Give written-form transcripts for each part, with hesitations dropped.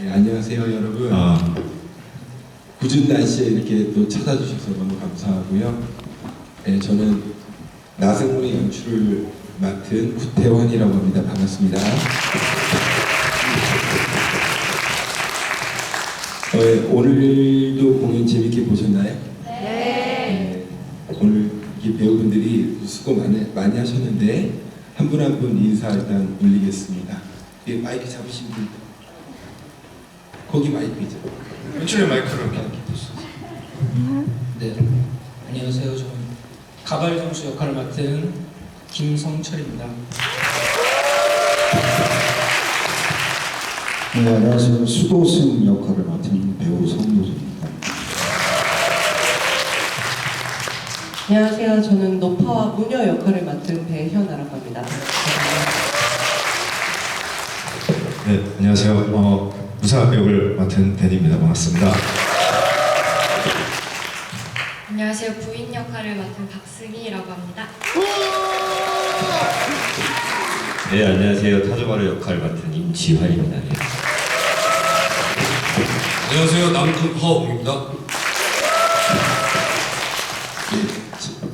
네, 안녕하세요 여러분. 궂은 날씨에 이렇게 또 찾아주셔서 너무 감사하고요. 네, 저는 나생문의 연출을 맡은 구태환이라고 합니다. 반갑습니다. 오늘도 공연 재밌게 보셨나요? 네. 오늘 이 배우분들이 수고 많이 하셨는데 한 분 한 분 인사 일단 올리겠습니다. 마이크 잡으신 분. 거기 마이크 있죠? 연출의 마이크를 이렇게 네, 안녕하세요. 저는 가발장수 역할을 맡은 김성철입니다. 네, 안녕하세요. 수도승 역할을 맡은 배우 성노조입니다. 안녕하세요. 저는 노파와 무녀 역할을 맡은 배현아라고 합니다. 네, 안녕하세요. 무사 역을 맡은 데니입니다. 반갑습니다. 안녕하세요. 부인 역할을 맡은 박승희라고 합니다. 네, 안녕하세요. 타조마루 역할을 맡은 임지환입니다. 네. 안녕하세요. 남금허입니다.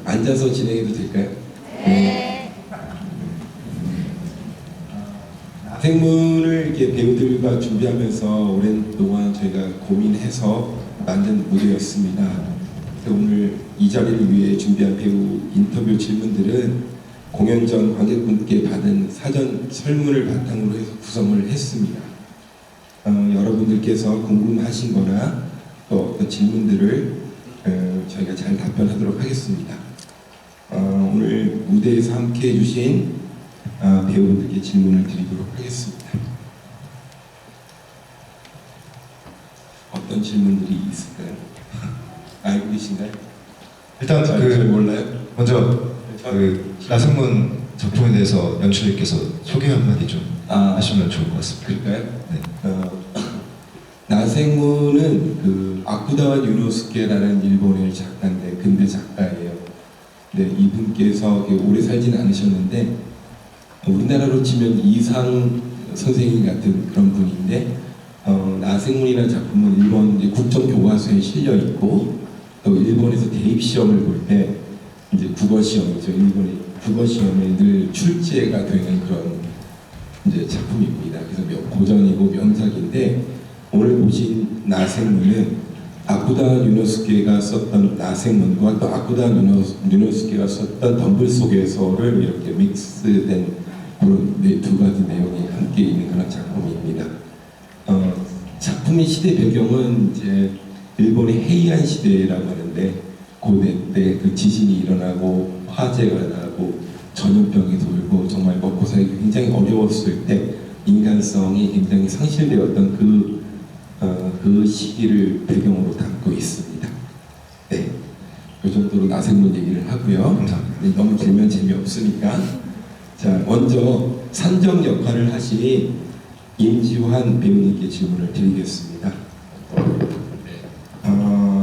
앉아서 진행해도 될까요? 네. 나생문을 이렇게 배우들과 준비하면서 오랜 동안 저희가 고민해서 만든 무대였습니다. 오늘 이 자리를 위해 준비한 배우 인터뷰 질문들은 공연 전 관객분께 받은 사전 설문을 바탕으로 해서 구성을 했습니다. 여러분들께서 궁금하신 거나 또 어떤 질문들을 저희가 잘 답변하도록 하겠습니다. 오늘 무대에서 함께 해주신 배우분들께 질문을 드리도록 하겠습니다. 어떤 질문들이 있을까요? 알고 계신가요? 일단 잘 몰라요? 먼저 나생문 작품에 대해서 연출님께서 소개 한마디 좀 하시면 좋을 것 같습니다. 그럴까요? 네. 나생문은 아쿠다와 유노스케라는 일본의 작가인데 근대 작가예요. 네, 이분께서 오래 살지는 않으셨는데 우리나라로 치면 이상 선생님 같은 그런 분인데 나생문이라는 작품은 일본 이제 국정교과서에 실려 있고 또 일본에서 대입 시험을 볼 때 이제 국어 시험이죠. 일본의 국어 시험에 늘 출제가 되는 그런 이제 작품입니다. 그래서 고전이고 명작인데 오늘 보신 나생문은 아쿠다 유노스케가 썼던 나생문과 또 아쿠다 유노스케가 썼던 덤불 속에서를 이렇게 믹스된 그런 두 가지 내용이 함께 있는 그런 작품입니다. 작품의 시대 배경은 이제 일본의 헤이안 시대라고 하는데 고대 때 그 지진이 일어나고 화재가 나고 전염병이 돌고 정말 먹고 살기 굉장히 어려웠을 때 인간성이 굉장히 상실되었던 그 시기를 배경으로 담고 있습니다. 네, 이 정도로 나생문 얘기를 하고요. 감사합니다. 네, 너무 길면 재미없으니까 자 먼저 산정 역할을 하신 임지환 배우님께 질문을 드리겠습니다.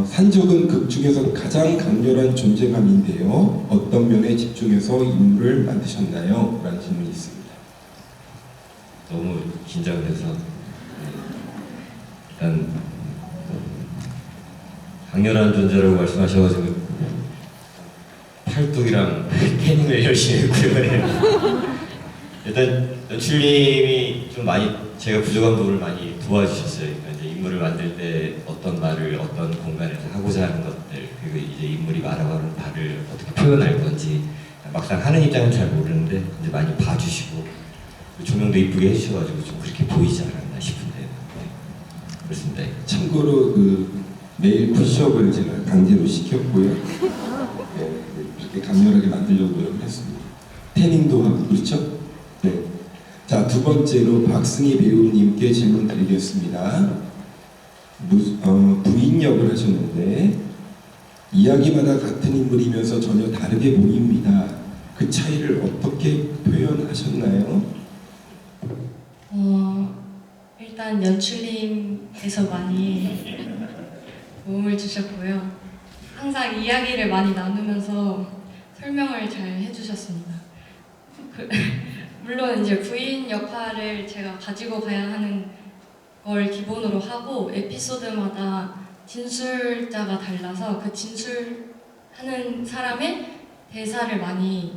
산적은 극 중에서 가장 강렬한 존재감인데요. 어떤 면에 집중해서 인물을 만드셨나요? 라는 질문이 있습니다. 너무 긴장돼서 일단 강렬한 존재라고 말씀하셔가지고 팔뚝이랑 태닝을 열심히 했고요. 일단 연출님이 좀 많이 제가 부족한 부분을 많이 도와주셨어요. 그러니까 이제 인물을 만들 때 어떤 말을 어떤 공간에서 하고자 하는 것들 그리고 이제 인물이 말하는 말을 어떻게 표현할 건지 막상 하는 입장은 잘 모르는데 이제 많이 봐주시고 조명도 이쁘게 해주셔가지고 좀 그렇게 보이지 않았나 싶은데 네. 그렇습니다. 참고로 매일 푸시업을 제가 강제로 시켰고요. 네, 그렇게 강렬하게 만들려고 노력을 했습니다. 태닝도 하고 그렇죠? 네. 자, 두 번째로 박승희 배우님께 질문 드리겠습니다. 부인 역을 하셨는데 이야기마다 같은 인물이면서 전혀 다르게 보입니다. 그 차이를 어떻게 표현하셨나요? 일단 연출님께서 많이 도움을 주셨고요. 항상 이야기를 많이 나누면서 설명을 잘 해주셨습니다. 물론 이제 부인 역할을 제가 가지고 가야 하는 걸 기본으로 하고 에피소드마다 진술자가 달라서 그 진술하는 사람의 대사를 많이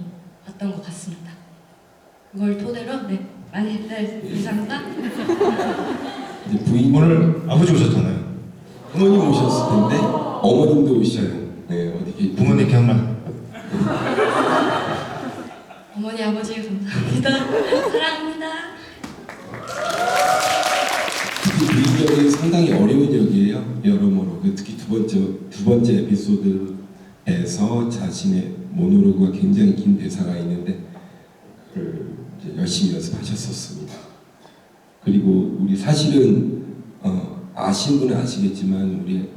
봤던 것 같습니다. 그걸 토대로 네 많이 이상입니다. 이제 부인 오늘 아버지 오셨잖아요. 어머님 오셨을 텐데 어머님도 오시잖아요. 네, 어디 부모님께 한말. 어머니 아버지 감사합니다. 사랑합니다. 특히 부인 역이 상당히 어려운 역이에요. 여러모로 특히 두 번째 에피소드에서 자신의 모노로그가 굉장히 긴 대사가 있는데 그걸 이제 열심히 연습하셨었습니다. 그리고 우리 사실은 아신 분은 아시겠지만 우리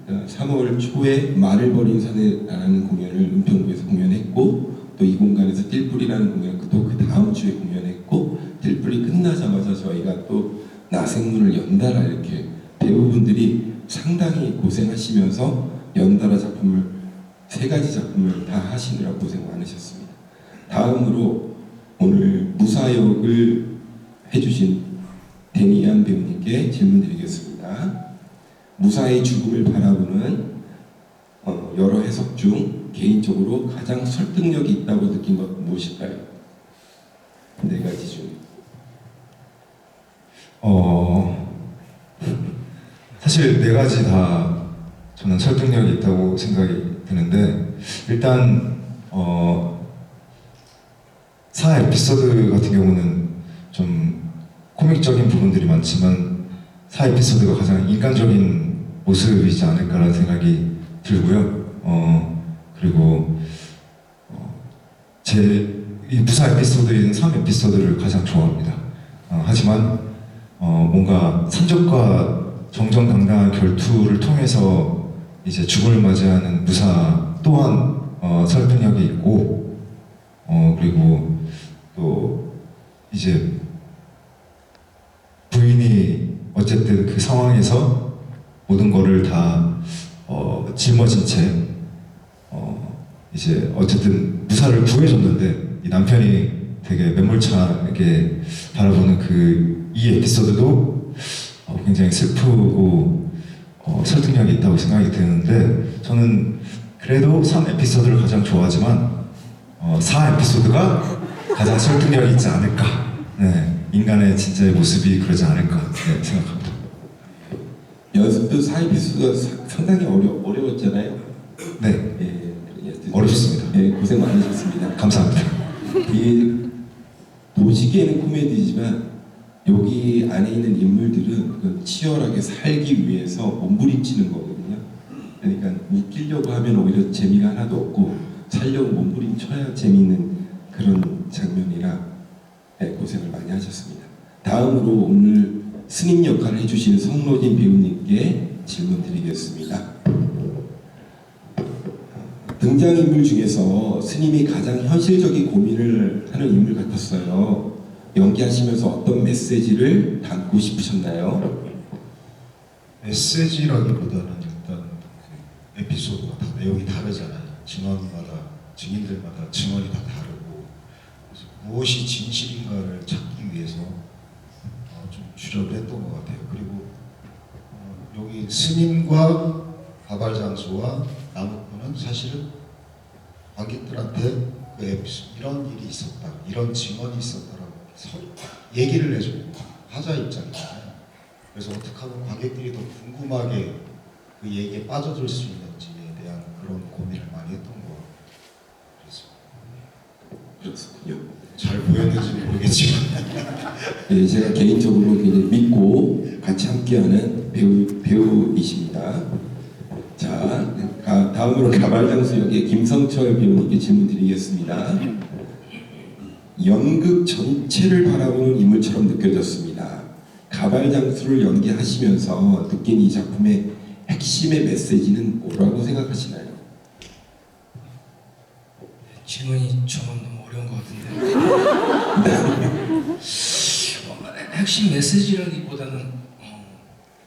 3월 초에 말을 버린 사내라는 공연을 은평구에서 공연했고 또 이 공간에서 띨뿌리라는 공연 또 그 다음 주에 공연했고 띨뿌리 끝나자마자 저희가 또 나생문을 연달아 이렇게 배우분들이 상당히 고생하시면서 연달아 작품을 3가지 작품을 다 하시느라 고생 많으셨습니다. 다음으로 오늘 무사역을 해주신 데니안 배우님께 질문드리겠습니다. 무사의 죽음을 바라보는 여러 해석 중 개인적으로 가장 설득력이 있다고 느낀 것 무엇일까요? 4가지 중. 사실 4가지 다 저는 설득력이 있다고 생각이 드는데 일단 4 에피소드 같은 경우는 좀 코믹적인 부분들이 많지만 4 에피소드가 가장 인간적인 모습이지 않을까라는 생각이 들고요. 그리고 이 무사 에피소드인 3 에피소드를 가장 좋아합니다. 하지만 뭔가 산적과 정정당당한 결투를 통해서 이제 죽음을 맞이하는 무사 또한 설득력이 있고 그리고 또 이제 부인이 어쨌든 그 상황에서 모든 거를 다 짊어진 채 이제 어쨌든 무사를 구해줬는데 이 남편이 되게 매몰차게 바라보는 이 에피소드도 굉장히 슬프고 설득력이 있다고 생각이 드는데 저는 그래도 3 에피소드를 가장 좋아하지만 4 에피소드가 가장 설득력이 있지 않을까. 네, 인간의 진짜의 모습이 그러지 않을까 생각합니다. 연습도 4 에피소드가 상당히 어려웠잖아요. 네, 예, 어렵습니다. 예, 고생 많으셨습니다. 감사합니다. 이 보시기에는 코미디지만 여기 안에 있는 인물들은 치열하게 살기 위해서 몸부림치는 거거든요. 그러니까 웃기려고 하면 오히려 재미가 하나도 없고 살려고 몸부림쳐야 재미있는 그런 장면이라 고생을 많이 하셨습니다. 다음으로 오늘 스님 역할을 해주신 성로진 배우님께 질문 드리겠습니다. 등장인물 중에서 스님이 가장 현실적인 고민을 하는 인물 같았어요. 연기하시면서 어떤 메시지를 담고 싶으셨나요? 메시지라기보다는 일단 그 에피소드가 다 내용이 다르잖아요. 증인들마다 증언이 다 다르고 그래서 무엇이 진실인가를 찾기 위해서 좀 주력을 했던 것 같아요. 그리고 여기 스님과 가발장수와 나무꾼은 사실은 관객들한테 그 에피소드 이런 일이 있었다, 이런 증언이 있었다라고 얘기를 해주고 화자 입장이잖아요. 그래서 어떻게 하면 관객들이 더 궁금하게 그 얘기에 빠져들 수 있는지에 대한 그런 고민을 많이 했던 것 같습니다. 그렇군요. 잘 보였는지는 모르겠지만 예, 제가 개인적으로 굉장히 믿고 같이 함께하는 배우이십니다. 자, 다음으로 가발장수 역의 김성철 배우님께 질문 드리겠습니다. 연극 전체를 바라보는 인물처럼 느껴졌습니다. 가발장수를 연기하시면서 느낀 이 작품의 핵심의 메시지는 뭐라고 생각하시나요? 질문이 저는 너무 어려운 것 같은데 핵심 메시지라기보다는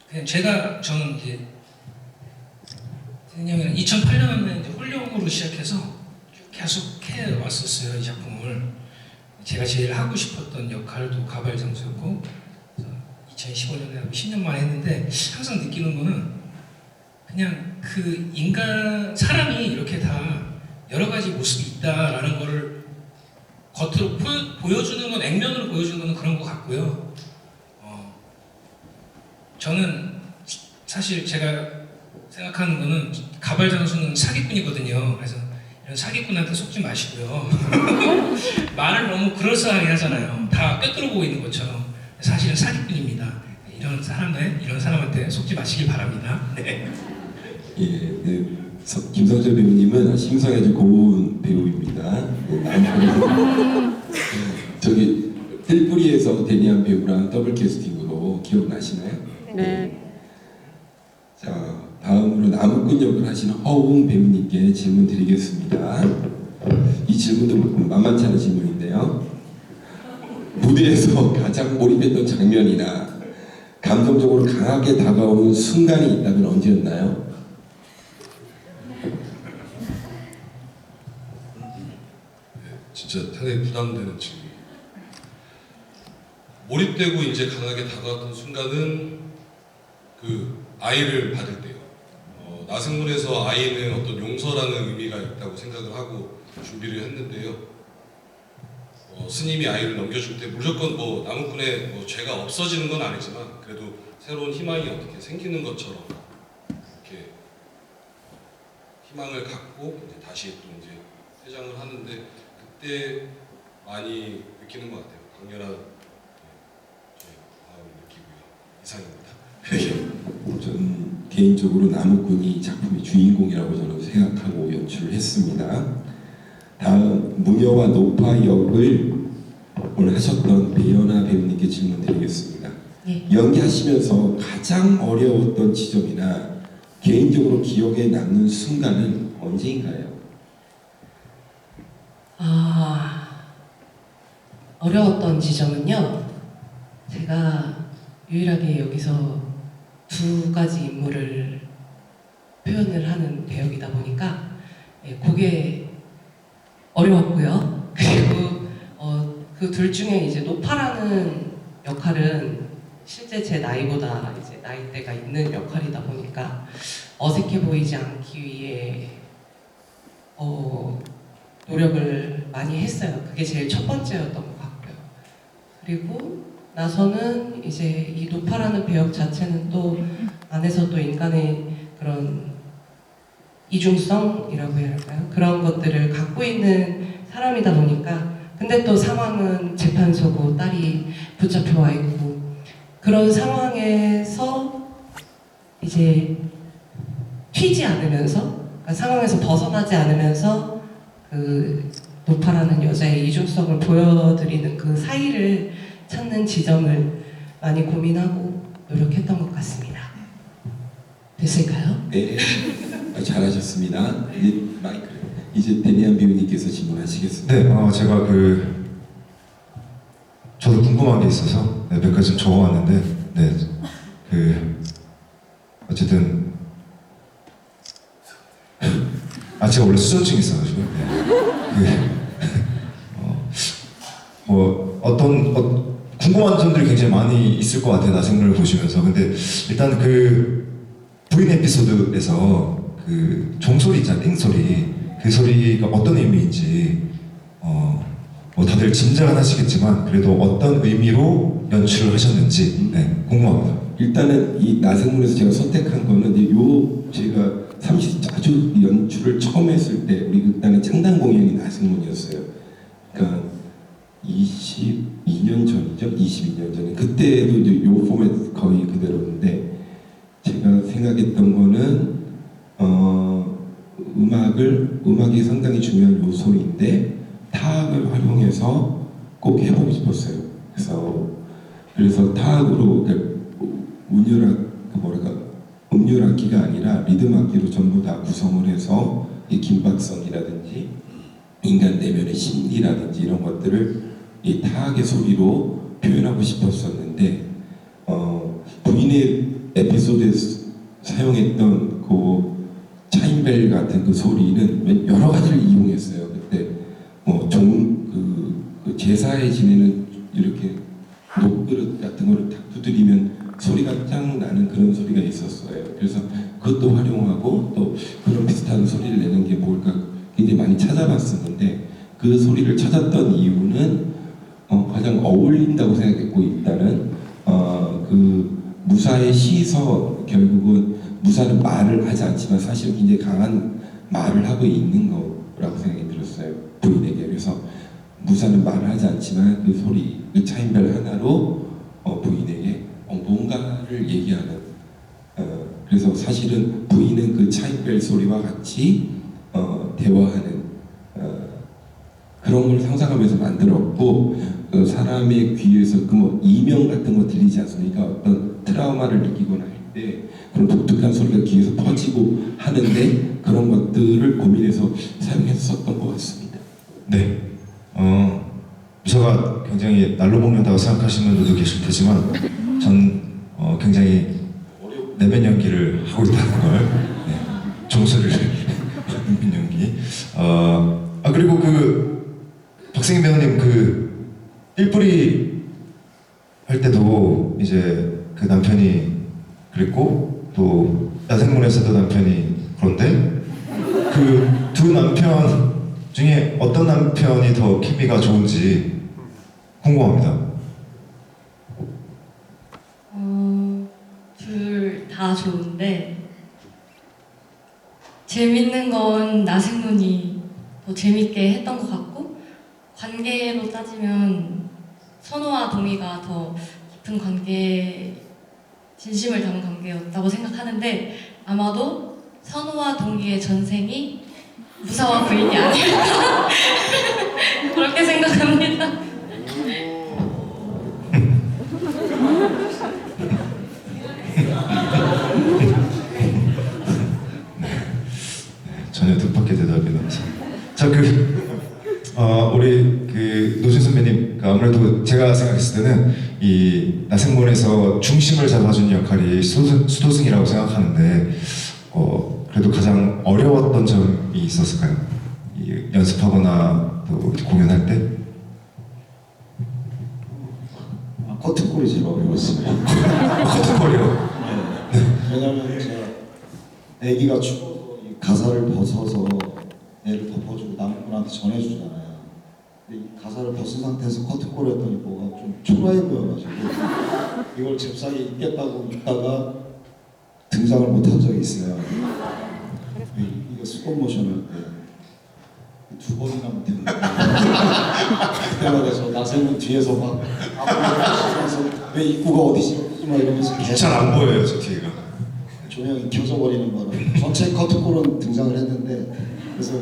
그냥 저는 이제 왜냐면 2008년에 이제 홀령으로 시작해서 계속 해왔었어요. 이 작품을 제가 제일 하고 싶었던 역할도 가발장수였고 2008 2015년에 10년 만에 했는데 항상 느끼는 거는 그냥 그 인간 사람이 이렇게 다 여러 가지 모습이 있다라는 거를 겉으로 보여주는 건 액면으로 보여주는 건 그런 것 같고요. 저는 사실 제가 생각하는 거는 가발장수는 사기꾼이거든요. 그래서 이런 사기꾼한테 속지 마시고요. 말을 너무 그럴싸하게 하잖아요. 다 꿰뚫어보고 있는 것처럼. 사실은 사기꾼입니다. 이런 사람한테 속지 마시길 바랍니다. 네. 예, 네, 김성철 배우님은 심성이 아주 고운 배우입니다. 네, 저기 뜰뿌리에서 데니안 배우랑 더블 캐스팅으로 기억나시나요? 네. 자, 다음으로 나무꾼 역을 하시는 허웅 배우님께 질문 드리겠습니다. 이 질문도 만만치 않은 질문인데요. 무대에서 가장 몰입했던 장면이나 감정적으로 강하게 다가오는 순간이 있다면 언제였나요? 진짜 상당히 부담되는 질문. 몰입되고 이제 강하게 다가왔던 순간은 그 아이를 받을 때요. 나승문에서 아이는 어떤 용서라는 의미가 있다고 생각을 하고 준비를 했는데요. 스님이 아이를 넘겨줄 때 무조건 뭐 나무꾼의 뭐 죄가 없어지는 건 아니지만 그래도 새로운 희망이 어떻게 생기는 것처럼 이렇게 희망을 갖고 이제 다시 또 이제 퇴장을 하는데 그때 많이 느끼는 것 같아요. 강렬한 저희 마음을 느끼고요. 이상입니다. 저는 개인적으로 나무꾼이 작품의 주인공이라고 저는 생각하고 연출을 했습니다. 다음 무녀와 노파 역을 오늘 하셨던 배연아 배우님께 질문 드리겠습니다. 예. 연기하시면서 가장 어려웠던 지점이나 개인적으로 기억에 남는 순간은 언제인가요? 어려웠던 지점은요. 제가 유일하게 여기서 두 가지 인물을 표현을 하는 배역이다 보니까 그게 어려웠고요. 그리고 그 둘 중에 이제 노파라는 역할은 실제 제 나이보다 이제 나이대가 있는 역할이다 보니까 어색해 보이지 않기 위해 노력을 많이 했어요. 그게 제일 첫 번째였던 것 같고요. 그리고 나서는 이제 이 노파라는 배역 자체는 또 안에서 또 인간의 그런 이중성이라고 해야 할까요? 그런 것들을 갖고 있는 사람이다 보니까 근데 또 상황은 재판소고 딸이 붙잡혀 와 있고 그런 상황에서 이제 튀지 않으면서 그러니까 상황에서 벗어나지 않으면서 그 노파라는 여자의 이중성을 보여드리는 그 사이를 찾는 지점을 많이 고민하고 노력했던 것 같습니다. 됐을까요? 네, 잘하셨습니다. 이제 마이크 이제 데니안 배우님께서 질문하시겠습니다. 네, 제가 저도 궁금한 게 있어서 몇 가지 좀 적어왔는데, 어쨌든 제가 원래 수전증이 있어가지고, 궁금한 점들이 굉장히 많이 있을 것 같아요, 나생물을 보시면서. 근데 일단 부인 에피소드에서 종소리 있잖아요, 띵소리. 그 소리가 어떤 의미인지 다들 짐작은 하시겠지만 그래도 어떤 의미로 연출을 하셨는지 궁금합니다. 일단은 이 나생물에서 제가 선택한 거는 제가 아주 연출을 처음 했을 때 우리 극단의 창단 공연이 나생물이었어요. 그러니까 22년 전이죠. 22년 전에 그때도 이제 요 포맷 거의 그대로인데 제가 생각했던 거는 음악이 상당히 중요한 요소인데 타악을 활용해서 꼭 해보고 싶었어요. 그래서 타악으로 음률악기가 아니라 리듬악기로 전부 다 구성을 해서 이 긴박성이라든지 인간 내면의 심리라든지 이런 것들을 이 타악의 소리로 표현하고 싶었었는데 부인의 에피소드에서 사용했던 그 차인벨 같은 그 소리는 여러 가지를 이용했어요. 그때 그 제사에 지내는 이렇게 녹그릇 같은 거를 탁 두드리면 소리가 짱 나는 그런 소리가 있었어요. 그래서 그것도 활용하고 또 그런 비슷한 소리를 내는 게 뭘까 굉장히 많이 찾아봤었는데 그 소리를 찾았던 이유는 가장 어울린다고 생각했고 일단은 그 무사의 시서 결국은 무사는 말을 하지 않지만 사실 굉장히 강한 말을 하고 있는 거라고 생각이 들었어요. 부인에게. 그래서 무사는 말을 하지 않지만 그 소리, 그 차임벨 하나로 부인에게 뭔가를 얘기하는 그래서 사실은 부인은 그 차임벨 소리와 같이 대화하는 그런 걸 상상하면서 만들었고 그 사람의 귀에서 그 뭐 이명 같은 거 들리지 않습니까? 어떤 트라우마를 느끼거나 할 때 그런 독특한 소리가 귀에서 퍼지고 하는데 그런 것들을 고민해서 사용했었던 것 같습니다. 네. 무사가 굉장히 날로 먹는다고 생각하시는 분도 계실 테지만 전 굉장히 내면 연기를 하고 있다는 걸 네. 종소리를 내면 연기 그리고 그 박승희 배우님 그 삘뿌리 할 때도 이제 그 남편이 그랬고 또 야생문에서도 남편이 그런데 그 두 남편 중에 어떤 남편이 더 케미가 좋은지 궁금합니다. 둘 다 좋은데 재밌는 건 나승문이 더 재밌게 했던 것 같고 관계로 따지면 선우와 동희가 더 깊은 관계, 진심을 담은 관계였다고 생각하는데 아마도 선우와 동희의 전생이 무사와 부인이 아닐까 그렇게 생각합니다. 전혀 뜻밖의 대답이 나와서 자 우리 그 노진 선배님 아무래도 제가 생각했을 때는 이 나생몬에서 중심을 잡아준 역할이 수도승이라고 생각하는데 그래도 가장 어려웠던 점이 있었을까요? 연습하거나 또 공연할 때? 커튼콜이 제일 어려웠어요. 커튼콜이요? 네. 왜냐면 제가 애기가 죽어서 이 가사를 벗어서 애를 덮어주고 남편한테 전해주잖아요. 근데 이 가사를 벗은 상태에서 커튼콜을 했더니 뭐가 좀 초라해 보여가지고 이걸 잽싸게 입겠다고 입다가 등장을 못한 적이 있어요. 이거 스톱 모션 할 때 두 번이나 못했는데 그때마다 저 나세는 뒤에서 막 앞으로 왜 입구가 어디지? 막 이러면서 계속 잘 안 보여요 저 뒤가. 조명이 켜져 버리는 바람에 전체 커튼콜은 등장을 했는데 그래서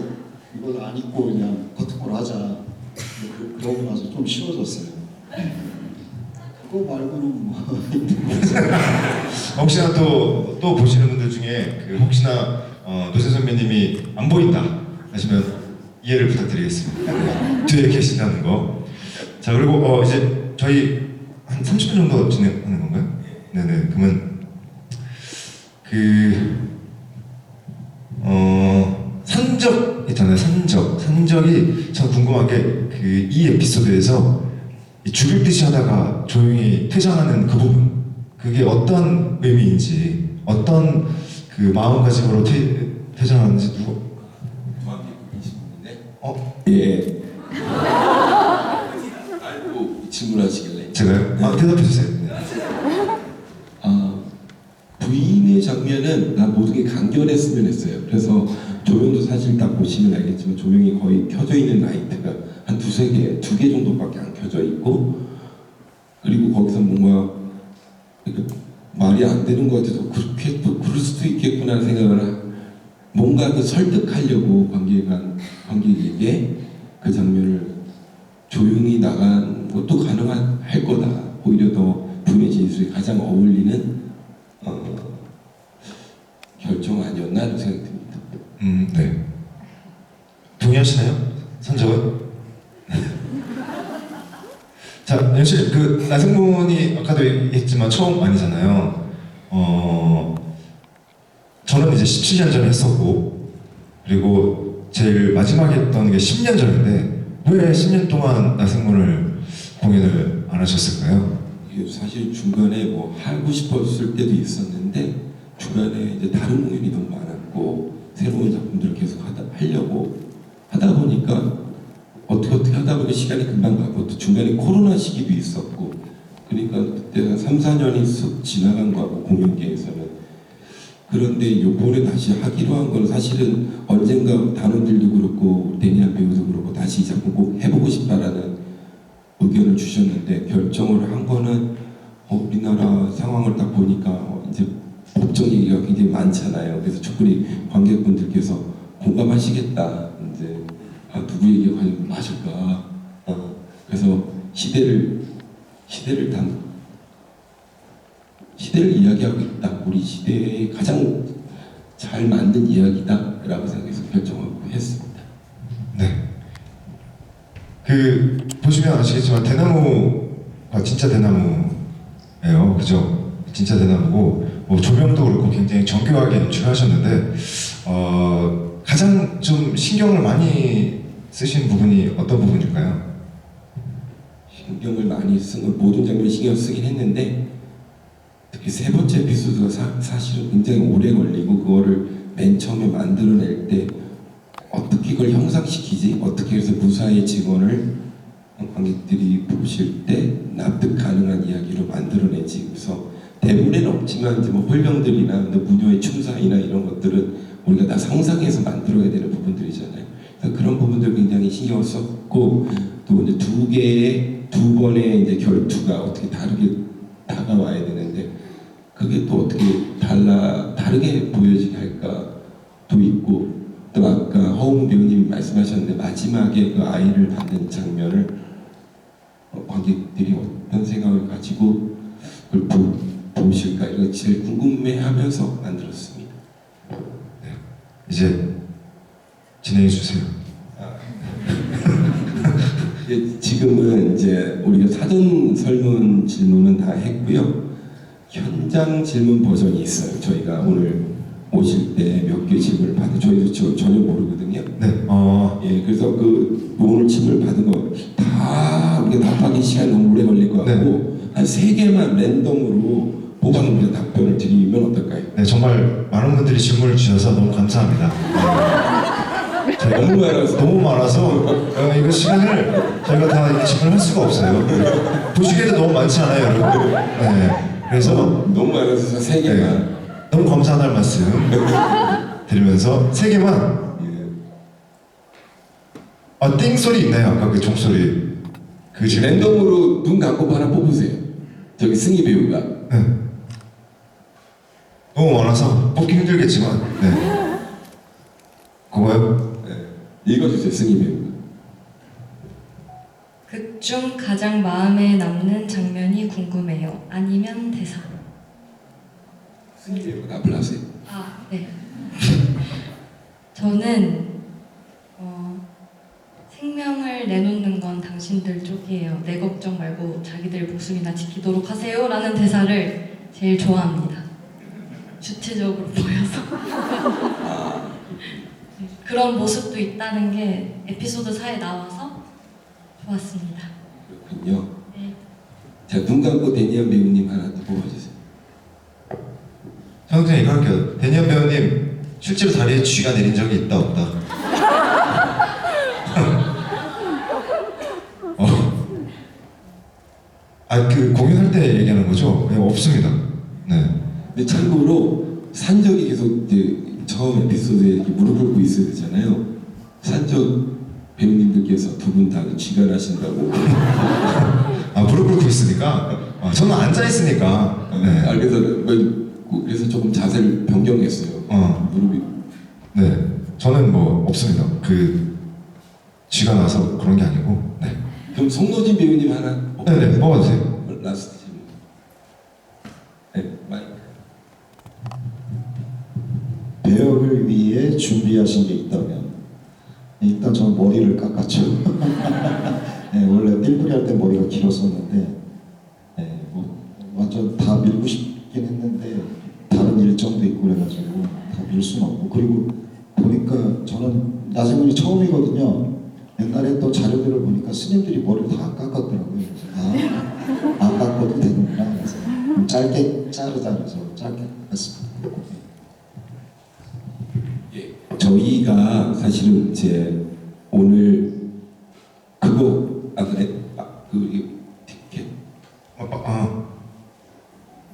이걸 안 입고 그냥 커튼콜 하자. 그러고 나서 좀 쉬워졌어요. 그거 말고는 뭐 혹시나 또 보시는 분들 중에 그 혹시나 노세 선배님이 안 보인다 하시면 이해를 부탁드리겠습니다. 뒤에 계신다는 거. 자 그리고 이제 저희 한 30분 정도 진행하는 건가요? 네네. 그러면 산적 있잖아요. 산적이 참 궁금한 게 그 이 에피소드에서 죽일 듯이 하다가 조용히 퇴장하는 그 부분 그게 어떤 의미인지 어떤 그 마음가짐으로 퇴장하는지 누구? 예. 알고 질문하시길래 제가요? 대답해 주세요. 부인의 장면은 나 모든 게 간결했으면 했어요. 그래서 조명도 사실 딱 보시면 알겠지만 조명이 거의 켜져 있는 라이트가 한 두세 개, 2개 정도밖에 안 켜져 있고 그리고 거기서 뭔가 말이 안 되는 것 같아서 그렇게 또 그럴 수도 있겠구나 생각을 뭔가 그 설득하려고 관객에게 그 장면을 조용히 나간 것도 가능할 거다. 오히려 더 부인의 진술이 가장 어울리는 결정 아니었나 하는 생각이 듭니다. 네. 동의하시나요? 선적은? 자, 연실 그 나승문이 아까도 얘기했지만 처음 아니잖아요. 저는 이제 17년 전에 했었고 그리고 제일 마지막에 했던 게 10년 전인데 왜 10년 동안 나승문을 공연을 안 하셨을까요? 이게 사실 중간에 뭐 하고 싶었을 때도 있었는데 중간에 이제 다른 공연이 너무 많았고 새로운 작품들을 계속 하려고 하다 보니까 어떻게 하다 보니 시간이 금방 가고 또 중간에 코로나 시기도 있었고 그러니까 그때가 3, 4년이 쑥 지나간 거고 공연계에서는. 그런데 요번에 다시 하기로 한 건 사실은 언젠가 단원들도 그렇고 데니안 배우도 그렇고 다시 이 작품 꼭 해보고 싶다라는 의견을 주셨는데 결정을 한 거는 우리나라 상황을 딱 보니까 이제 법정 얘기가 굉장히 많잖아요. 그래서 충분히 관객분들께서 공감하시겠다. 이제 누구 얘기가 과연 맞을까? 그래서 시대를 이야기하고 있다. 우리 시대에 가장 잘 맞는 이야기다라고 생각해서 결정하고 했습니다. 네. 그 보시면 아시겠지만 대나무가 진짜 대나무예요, 그죠? 진짜 대나무고 뭐 조명도 그렇고 굉장히 정교하게 연출하셨는데 가장 좀 신경을 많이 쓰신 부분이 어떤 부분일까요? 신경을 많이 쓴 건 모든 장면에 신경 쓰긴 했는데 특히 세 번째 에피소드가 사실은 굉장히 오래 걸리고 그거를 맨 처음에 만들어낼 때 어떻게 그걸 형상시키지? 어떻게 해서 무사히 직원을 관객들이 보실 때 납득 가능한 이야기로 만들어내지. 그래서 대본에는 없지만 이제 뭐 홀령들이나 무녀의 춤사위나 이런 것들은 우리가 다 상상해서 만들어야 되는 부분들이잖아요. 그래서 그런 부분들 굉장히 신경을 썼고 또 이제 두 번의 이제 결투가 어떻게 다르게 다가와야 되는데 그게 또 어떻게 다르게 보여지게 할까도 있고 또 아까 허웅 배우님이 말씀하셨는데 마지막에 그 아이를 받는 장면을 관객들이 어떤 생각을 가지고 그걸 보실까 이거 제일 궁금해하면서 만들었습니다. 네. 이제 진행해 주세요. 지금은 이제 우리가 사전 설문 질문은 다 했고요. 현장 질문 버전이 있어요. 저희가 오늘 오실 때 몇 개 질문을 받은 저희도 전혀 모르거든요. 네. 예, 그래서 그 오늘 질문을 받은 거 다 우리가 답하기 시간 너무 오래 걸릴 것 같고 한 3개만 랜덤으로 뽑아서 우리가 답변을 드리면 어떨까요? 네, 정말 많은 분들이 질문을 주셔서 너무 감사합니다. 너무 많아서 이거 시간을 저희가 다 이렇게 질문할 수가 없어요. 보시기에도 너무 많지 않아요, 여러분? 네, 그래서 너무 많아서 3개만. 네, 너무 감사하다는 말씀 드리면서 3개만. 띵 소리 있나요? 아까 그 종소리. 그 질문. 랜덤으로 눈 감고 하나 뽑으세요. 저기 승희 배우가. 네. 너무 많아서 뽑기 힘들겠지만, 네. 그거요? 읽어주세요, 승희 배우가. 극 중 가장 마음에 남는 장면이 궁금해요. 아니면 대사. 승희 배우가 답을 하세요. 네. 저는 생명을 내놓는 건 당신들 쪽이에요. 내 걱정 말고 자기들 목숨이나 지키도록 하세요. 라는 대사를 제일 좋아합니다. 주체적으로 보여서. 그런 모습도 있다는 게 에피소드 4에 나와서 좋았습니다. 그렇군요. 네. 자, 눈 감고 데니안 배우님 하나 더 뽑아주세요. 저는 그냥 이거 할게요. 데니안 배우님 실제로 다리에 쥐가 내린 적이 있다 없다? 그 공연할 때 얘기하는 거죠? 없습니다. 네. 근데 참고로 산적이 계속 이제 처음 에피소드에 이렇게 무릎 꿇고 있어야 되잖아요. 산적 배우님들께서 두 분 다 쥐가 나신다고. 무릎 꿇고 있으니까. 저는 앉아 있으니까. 네. 그래서 조금 자세를 변경했어요. 무릎이. 네. 저는 뭐 없습니다. 그 쥐가 나서 그런 게 아니고. 네. 그럼 송노진 배우님 하나. 네, 뽑아주세요. 라스트 질문. 네, 마이크. 배역을 위해 준비하신 게 있다면 일단 저는 머리를 깎았죠. 네, 원래 띨뿌리 할 때 머리가 길었었는데 뭐 완전 다 밀고 싶긴 했는데 다른 일정도 있고 그래가지고 다 밀 수는 없고 그리고 보니까 저는 나세군이 처음이거든요. 옛날에 또 자료들을 보니까 스님들이 머리를 다 깎았더라고요. 그래서 안 깎아도 되는구나. 짧게 자르자 그래서 짧게 했습니다. 예, 저희가 사실은 이제 오늘 그거 그 티켓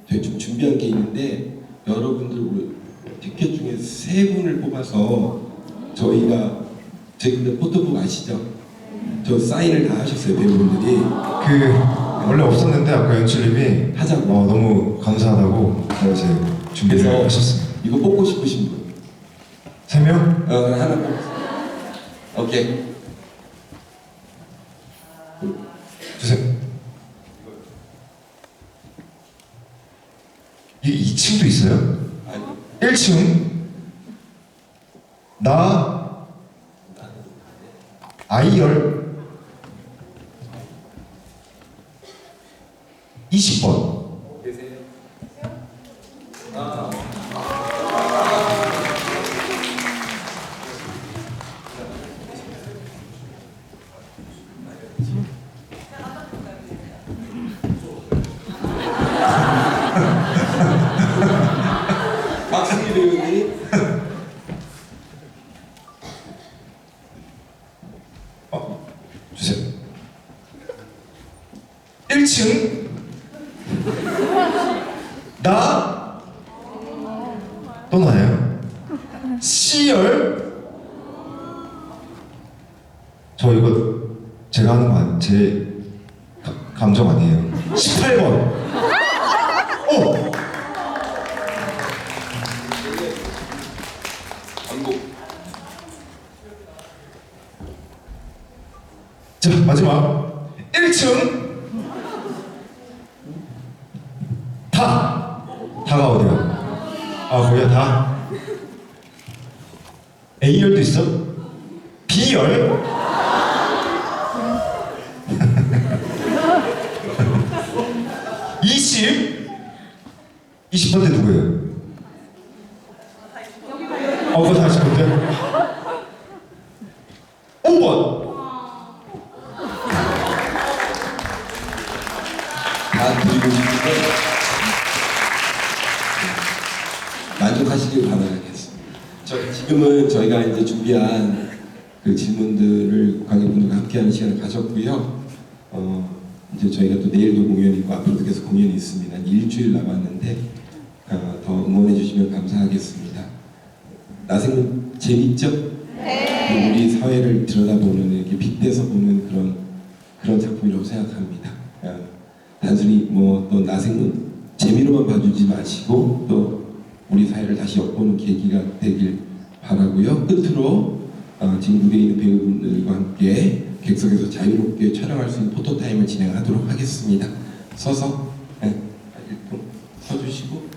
대충 준비한 게 있는데 여러분들 우리 티켓 중에 3분을 뽑아서 저희가 근데 포토북 아시죠? 저 사인을 다 하셨어요 배우분들이. 원래 없었는데 아까 연출님이 하자고. 너무 감사하다고 이제 준비를 그래서 하셨습니다. 이거 뽑고 싶으신 분? 3명? 하나 뽑았어요. 오케이. 주세요. 이 2층도 있어요? 아니, 1층 나 아이열 20번 계세요? 박승희 배우님. 주세요. 1층 나 또 나예요. C열 저 이거 제가 하는 거 제 감정 아니에요. 18번. 오! 반복. 자 마지막 1층 다가 어디야? 거기야 다. A열도 있어? B열? (20) 20번대 누구예요? 그거 다 20번대? 5번 다 드리고 싶은데 만족하시길 바라겠습니다. 지금은 저희가 이제 준비한 그 질문들을 관객분들과 함께하는 시간을 가졌고요. 이제 저희가 또 내일도 공연이 있고 앞으로도 계속 공연이 있습니다. 일주일 남았는데 더 응원해 주시면 감사하겠습니다. 나생은 재밌죠? 네. 우리 사회를 들여다보는 이렇게 빗대서 보는 그런 작품이라고 생각합니다. 단순히 뭐 또 나생은 재미로만 봐주지 마시고 또 우리 사회를 다시 엿보는 계기가 되길 바라고요. 끝으로 지금 무대에 있는 배우분들과 함께 객석에서 자유롭게 촬영할 수 있는 포토타임을 진행하도록 하겠습니다. 서서 1분 서주시고